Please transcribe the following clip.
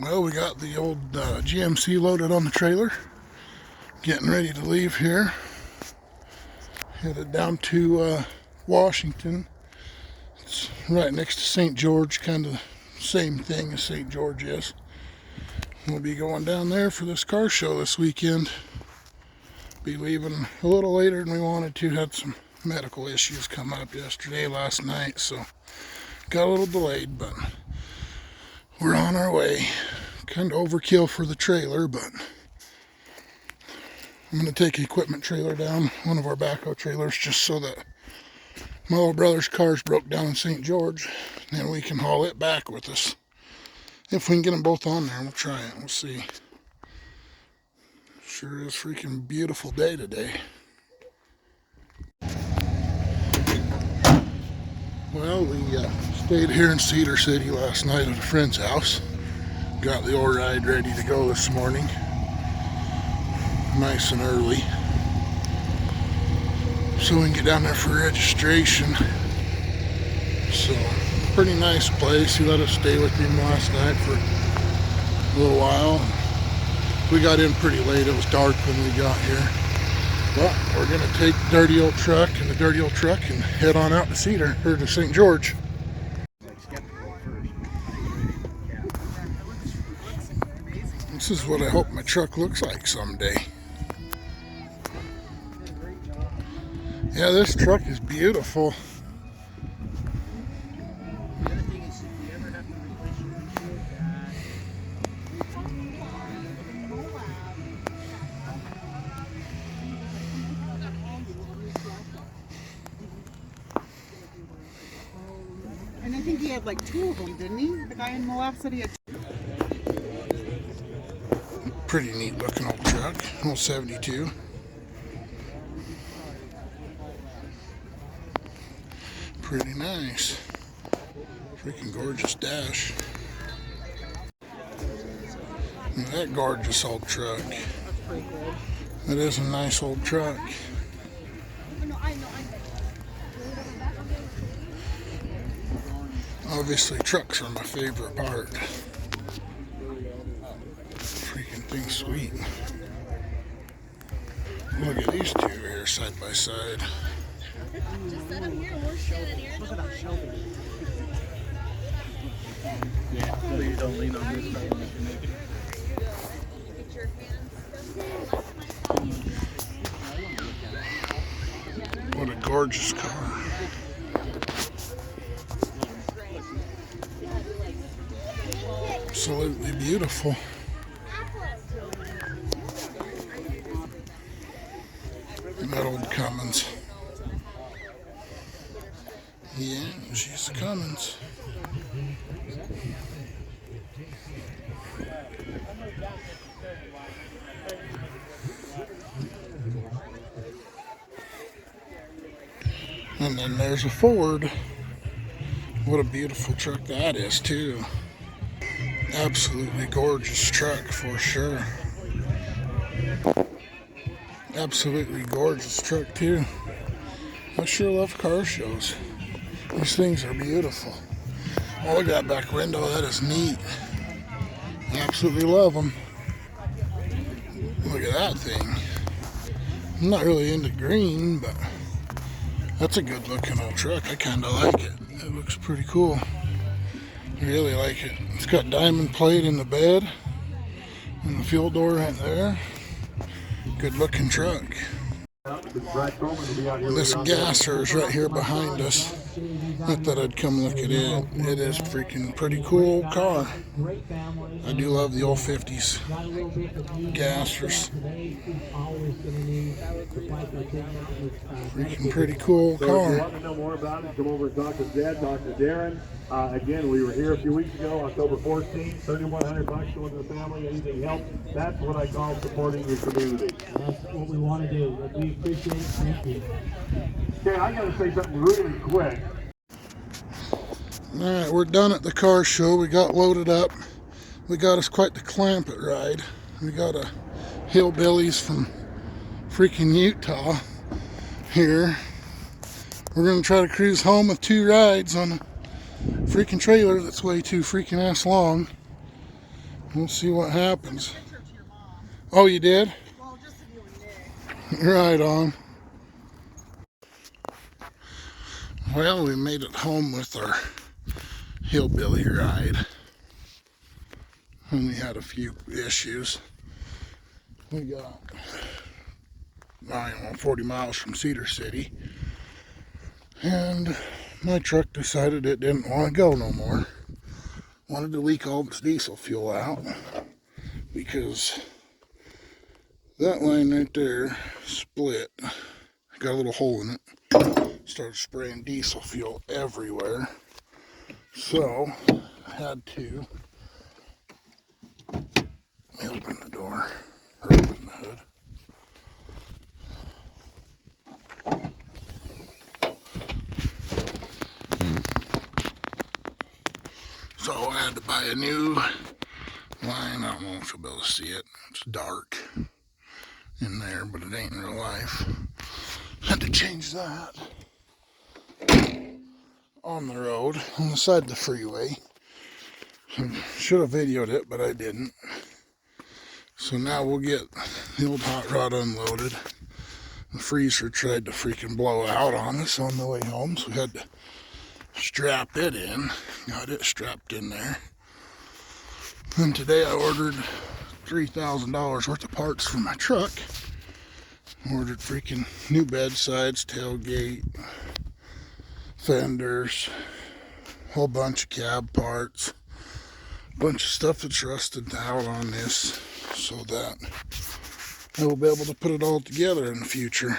Well, we got the old GMC loaded on the trailer. Getting ready to leave here. Headed down to Washington. It's right next to St. George, kind of same thing as St. George is. We'll be going down there for this car show this weekend. Be leaving a little later than we wanted to. Had some medical issues come up last night, so got a little delayed, but we're on our way. Kind of overkill for the trailer, but I'm going to take the equipment trailer down, one of our backhoe trailers, just so that my little brother's car's broke down in St. George, and then we can haul it back with us. If we can get them both on there, we'll try it. We'll see. Sure is a freaking beautiful day today. Well, we stayed here in Cedar City last night at a friend's house. Got the old ride ready to go this morning. Nice and early. So we can get down there for registration. So, pretty nice place. He let us stay with him last night for a little while. We got in pretty late. It was dark when we got here. But we're going to take the dirty old truck and head on out to Cedar, or to St. George. This is what I hope my truck looks like someday. Yeah, this truck is beautiful. And I think he had like two of them, didn't he? The guy in Moab said he had two. Pretty neat looking old truck, old 72. Pretty nice. Freaking gorgeous dash. And that gorgeous old truck. That is a nice old truck. Obviously, trucks are my favorite part. Freaking thing's sweet. Look at these two here side by side. Just set them here. We're standing here. Look at that Shelby. Yeah, so you don't lean on this side. Get your hands. What a gorgeous car. Absolutely beautiful. And that old Cummins. Yeah, she's the Cummins. And then there's a Ford. What a beautiful truck that is, too. Absolutely gorgeous truck for sure. Absolutely gorgeous truck, too. I sure love car shows. These things are beautiful. Oh, look at that back window. That is neat. I absolutely love them. Look at that thing. I'm not really into green, but that's a good looking old truck. I kind of like it. It looks pretty cool. I really like it. It's got diamond plate in the bed and the fuel door right there. Good looking truck. This gasser is right here behind us. I thought I'd come look at it. It is a freaking pretty cool car. I do love the old 50s gassers. Freaking pretty cool car. So if you want to know more about it, come over and talk to Jed, talk to Darren. Again, we were here a few weeks ago, October 14th, $3,100 going to the family, anything helps. That's what I call supporting your community. That's what we want to do. We appreciate it. Thank you. Okay, I got to say something really quick. Alright, we're done at the car show. We got loaded up. We got us quite the Clampett ride. We got a hillbillies from freaking Utah here. We're going to try to cruise home with 2 rides on a freaking trailer that's way too freaking ass long. We'll see what happens. Oh, you did? Well, just to you and Nick. Right on. Well, we made it home with our hillbilly ride. And we had a few issues. We got, I don't know, 40 miles from Cedar City. And my truck decided it didn't want to go no more. Wanted to leak all its diesel fuel out. Because that line right there split. Got a little hole in it. Started spraying diesel fuel everywhere. So I had to open the door, or open the hood. So I had to buy a new line. I don't know if you'll be able to see it. It's dark in there, but it ain't in real life. Had to change that on the road, on the side of the freeway. Should have videoed it, but I didn't. So now we'll get the old hot rod unloaded. The freezer tried to freaking blow out on us on the way home, so we had to strap it in. Got it strapped in there. And today I ordered $3,000 worth of parts for my truck. Ordered freaking new bed sides, tailgate, fenders, whole bunch of cab parts, bunch of stuff that's rusted out on this, so that I will be able to put it all together in the future.